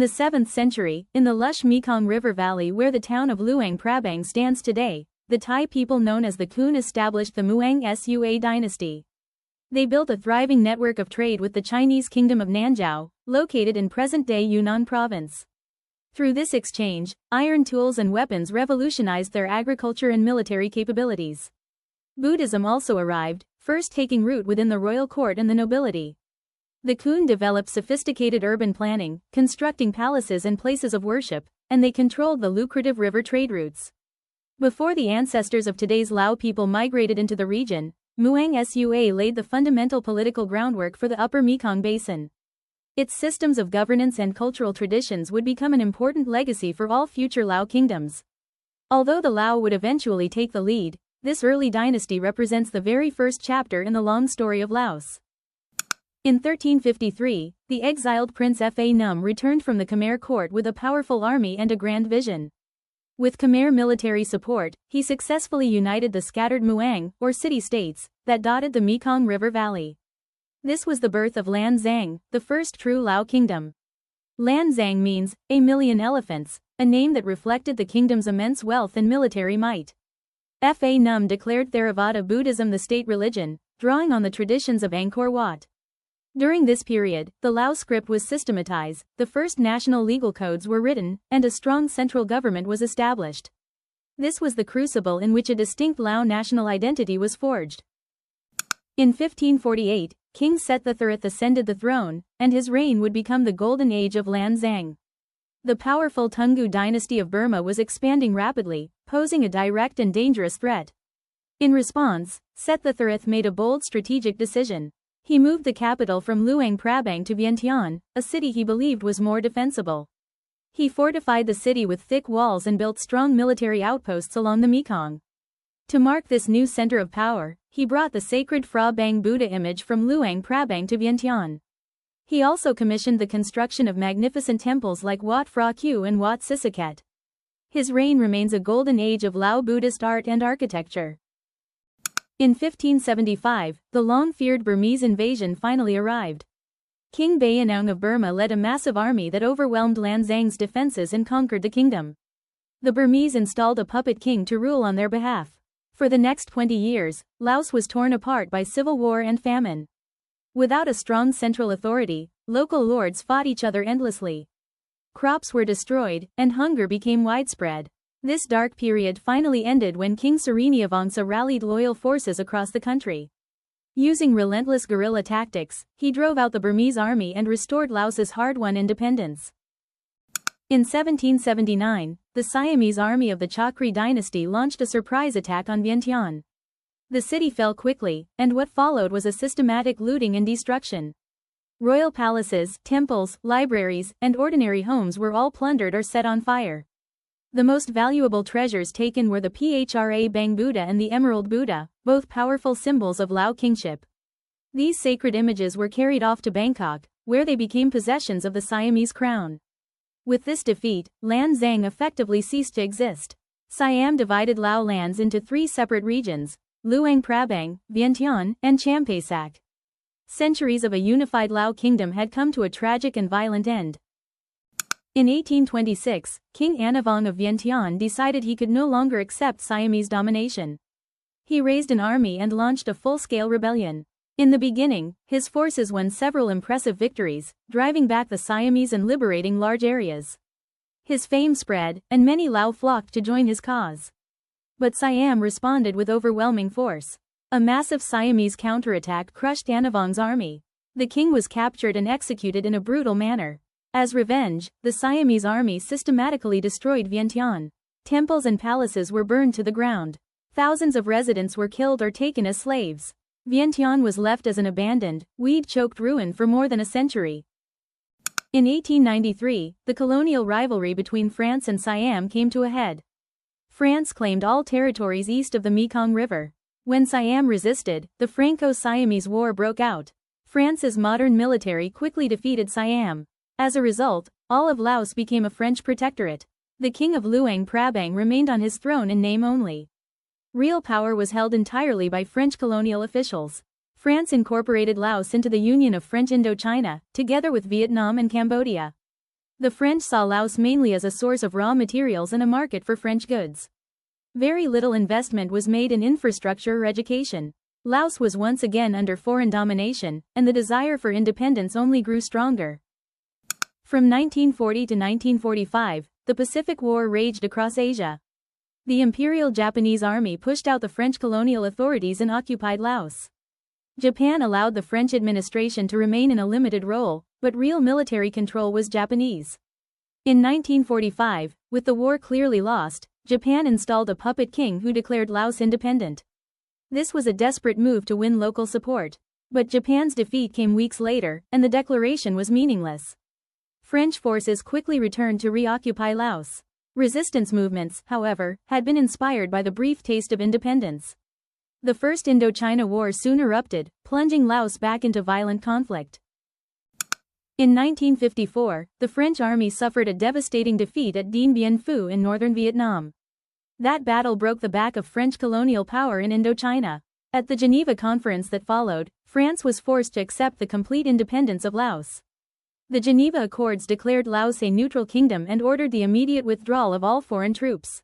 the 7th century, in the lush Mekong River Valley where the town of Luang Prabang stands today, the Thai people known as the Kun established the Muang Sua dynasty. They built a thriving network of trade with the Chinese kingdom of Nanzhao, located in present-day Yunnan province. Through this exchange, iron tools and weapons revolutionized their agriculture and military capabilities. Buddhism also arrived, first taking root within the royal court and the nobility. The Kun developed sophisticated urban planning, constructing palaces and places of worship, and they controlled the lucrative river trade routes. Before the ancestors of today's Lao people migrated into the region, Muang Sua laid the fundamental political groundwork for the Upper Mekong Basin. Its systems of governance and cultural traditions would become an important legacy for all future Lao kingdoms. Although the Lao would eventually take the lead, this early dynasty represents the very first chapter in the long story of Laos. In 1353, the exiled Prince Fa Num returned from the Khmer court with a powerful army and a grand vision. With Khmer military support, he successfully united the scattered Muang, or city-states, that dotted the Mekong River Valley. This was the birth of Lan Xang, the first true Lao kingdom. Lan Xang means, "a million elephants," a name that reflected the kingdom's immense wealth and military might. Fa Num declared Theravada Buddhism the state religion, drawing on the traditions of Angkor Wat. During this period, the Lao script was systematized, the first national legal codes were written, and a strong central government was established. This was the crucible in which a distinct Lao national identity was forged. In 1548, King Set III ascended the throne, and his reign would become the golden age of Lan Xang. The powerful Toungoo dynasty of Burma was expanding rapidly, posing a direct and dangerous threat. In response, Set III made a bold strategic decision. He moved the capital from Luang Prabang to Vientiane, a city he believed was more defensible. He fortified the city with thick walls and built strong military outposts along the Mekong. To mark this new center of power, he brought the sacred Phra Bang Buddha image from Luang Prabang to Vientiane. He also commissioned the construction of magnificent temples like Wat Phra Q and Wat Sisaket. His reign remains a golden age of Lao Buddhist art and architecture. In 1575, the long-feared Burmese invasion finally arrived. King Bayanong of Burma led a massive army that overwhelmed Lan Xang's defenses and conquered the kingdom. The Burmese installed a puppet king to rule on their behalf. For the next 20 years, Laos was torn apart by civil war and famine. Without a strong central authority, local lords fought each other endlessly. Crops were destroyed, and hunger became widespread. This dark period finally ended when King Sireniavongsa rallied loyal forces across the country. Using relentless guerrilla tactics, he drove out the Burmese army and restored Laos's hard-won independence. In 1779, the Siamese army of the Chakri dynasty launched a surprise attack on Vientiane. The city fell quickly, and what followed was a systematic looting and destruction. Royal palaces, temples, libraries, and ordinary homes were all plundered or set on fire. The most valuable treasures taken were the Phra Bang Buddha and the Emerald Buddha, both powerful symbols of Lao kingship. These sacred images were carried off to Bangkok, where they became possessions of the Siamese crown. With this defeat, Lan Xang effectively ceased to exist. Siam divided Lao lands into 3 separate regions: Luang Prabang, Vientiane, and Champasak. Centuries of a unified Lao kingdom had come to a tragic and violent end. In 1826, King Anavong of Vientiane decided he could no longer accept Siamese domination. He raised an army and launched a full-scale rebellion. In the beginning, his forces won several impressive victories, driving back the Siamese and liberating large areas. His fame spread, and many Lao flocked to join his cause. But Siam responded with overwhelming force. A massive Siamese counterattack crushed Anavong's army. The king was captured and executed in a brutal manner. As revenge, the Siamese army systematically destroyed Vientiane. Temples and palaces were burned to the ground. Thousands of residents were killed or taken as slaves. Vientiane was left as an abandoned, weed-choked ruin for more than a century. In 1893, the colonial rivalry between France and Siam came to a head. France claimed all territories east of the Mekong River. When Siam resisted, the Franco-Siamese War broke out. France's modern military quickly defeated Siam. As a result, all of Laos became a French protectorate. The king of Luang Prabang remained on his throne in name only. Real power was held entirely by French colonial officials. France incorporated Laos into the Union of French Indochina, together with Vietnam and Cambodia. The French saw Laos mainly as a source of raw materials and a market for French goods. Very little investment was made in infrastructure or education. Laos was once again under foreign domination, and the desire for independence only grew stronger. From 1940 to 1945, the Pacific War raged across Asia. The Imperial Japanese Army pushed out the French colonial authorities and occupied Laos. Japan allowed the French administration to remain in a limited role, but real military control was Japanese. In 1945, with the war clearly lost, Japan installed a puppet king who declared Laos independent. This was a desperate move to win local support. But Japan's defeat came weeks later, and the declaration was meaningless. French forces quickly returned to reoccupy Laos. Resistance movements, however, had been inspired by the brief taste of independence. The First Indochina War soon erupted, plunging Laos back into violent conflict. In 1954, the French army suffered a devastating defeat at Dien Bien Phu in northern Vietnam. That battle broke the back of French colonial power in Indochina. At the Geneva Conference that followed, France was forced to accept the complete independence of Laos. The Geneva Accords declared Laos a neutral kingdom and ordered the immediate withdrawal of all foreign troops.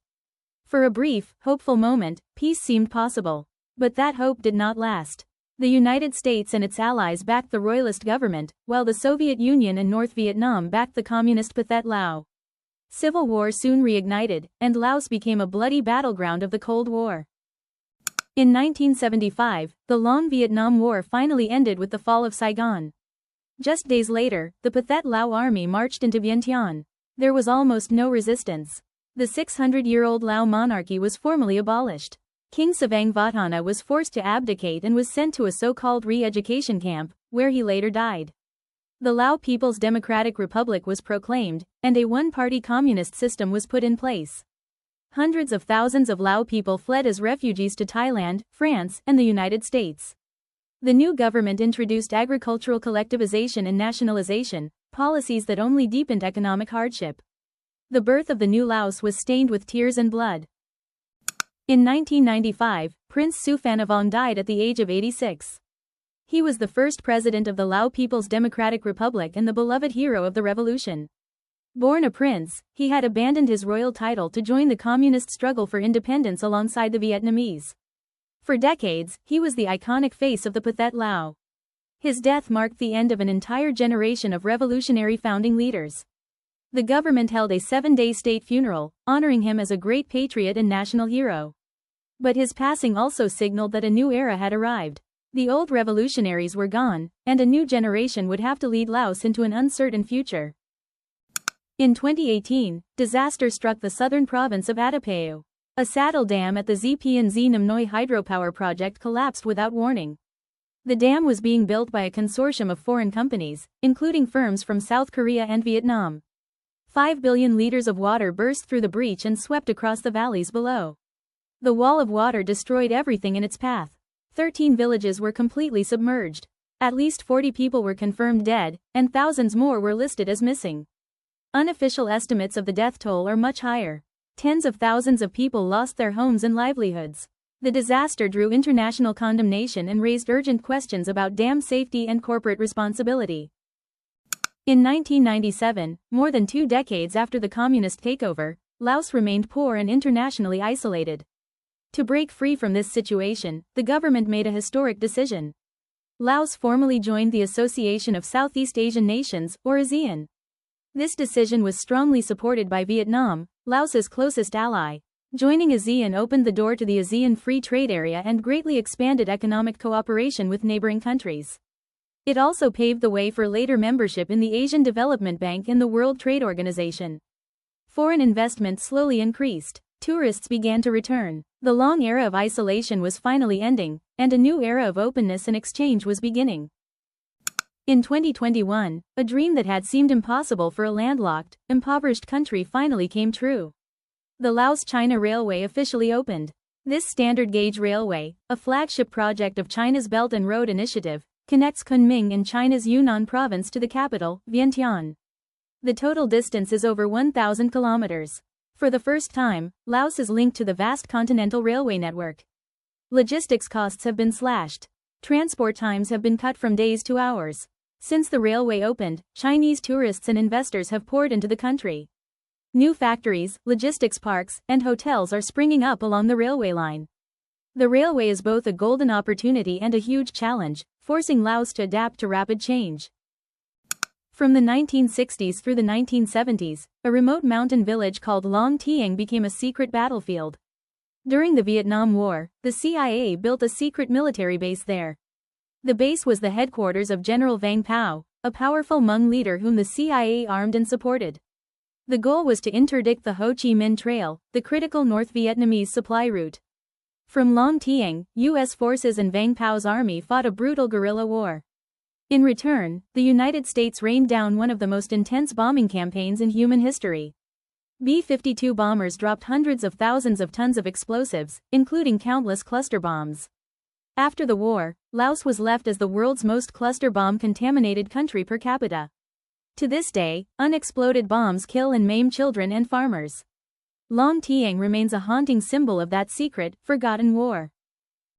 For a brief, hopeful moment, peace seemed possible. But that hope did not last. The United States and its allies backed the royalist government, while the Soviet Union and North Vietnam backed the communist Pathet Lao. Civil war soon reignited, and Laos became a bloody battleground of the Cold War. In 1975, the long Vietnam War finally ended with the fall of Saigon. Just days later, the Pathet Lao army marched into Vientiane. There was almost no resistance. The 600-year-old Lao monarchy was formally abolished. King Savang Vathana was forced to abdicate and was sent to a so-called re-education camp, where he later died. The Lao People's Democratic Republic was proclaimed, and a one-party communist system was put in place. Hundreds of thousands of Lao people fled as refugees to Thailand, France, and the United States. The new government introduced agricultural collectivization and nationalization, policies that only deepened economic hardship. The birth of the new Laos was stained with tears and blood. In 1995, Prince Suphanavong died at the age of 86. He was the first president of the Lao People's Democratic Republic and the beloved hero of the revolution. Born a prince, he had abandoned his royal title to join the communist struggle for independence alongside the Vietnamese. For decades, he was the iconic face of the Pathet Lao. His death marked the end of an entire generation of revolutionary founding leaders. The government held a 7-day state funeral, honoring him as a great patriot and national hero. But his passing also signaled that a new era had arrived. The old revolutionaries were gone, and a new generation would have to lead Laos into an uncertain future. In 2018, disaster struck the southern province of Attapeu. A saddle dam at the ZPNZ Nam Noi hydropower project collapsed without warning. The dam was being built by a consortium of foreign companies, including firms from South Korea and Vietnam. 5 billion liters of water burst through the breach and swept across the valleys below. The wall of water destroyed everything in its path. 13 villages were completely submerged. At least 40 people were confirmed dead, and thousands more were listed as missing. Unofficial estimates of the death toll are much higher. Tens of thousands of people lost their homes and livelihoods. The disaster drew international condemnation and raised urgent questions about dam safety and corporate responsibility. In 1997, more than 2 decades after the communist takeover, Laos remained poor and internationally isolated. To break free from this situation, the government made a historic decision. Laos formally joined the Association of Southeast Asian Nations, or ASEAN. This decision was strongly supported by Vietnam, Laos's closest ally. Joining ASEAN opened the door to the ASEAN Free Trade Area and greatly expanded economic cooperation with neighboring countries. It also paved the way for later membership in the Asian Development Bank and the World Trade Organization. Foreign investment slowly increased. Tourists began to return. The long era of isolation was finally ending, and a new era of openness and exchange was beginning. In 2021, a dream that had seemed impossible for a landlocked, impoverished country finally came true. The Laos-China Railway officially opened. This standard gauge railway, a flagship project of China's Belt and Road Initiative, connects Kunming in China's Yunnan province to the capital, Vientiane. The total distance is over 1,000 kilometers. For the first time, Laos is linked to the vast continental railway network. Logistics costs have been slashed. Transport times have been cut from days to hours. Since the railway opened, Chinese tourists and investors have poured into the country. New factories, logistics parks, and hotels are springing up along the railway line. The railway is both a golden opportunity and a huge challenge, forcing Laos to adapt to rapid change. From the 1960s through the 1970s, a remote mountain village called Long Tieng became a secret battlefield. During the Vietnam War, the CIA built a secret military base there. The base was the headquarters of General Vang Pao, a powerful Hmong leader whom the CIA armed and supported. The goal was to interdict the Ho Chi Minh Trail, the critical North Vietnamese supply route. From Long Tieng, U.S. forces and Vang Pao's army fought a brutal guerrilla war. In return, the United States rained down one of the most intense bombing campaigns in human history. B-52 bombers dropped hundreds of thousands of tons of explosives, including countless cluster bombs. After the war, Laos was left as the world's most cluster bomb-contaminated country per capita. To this day, unexploded bombs kill and maim children and farmers. Long Tieng remains a haunting symbol of that secret, forgotten war.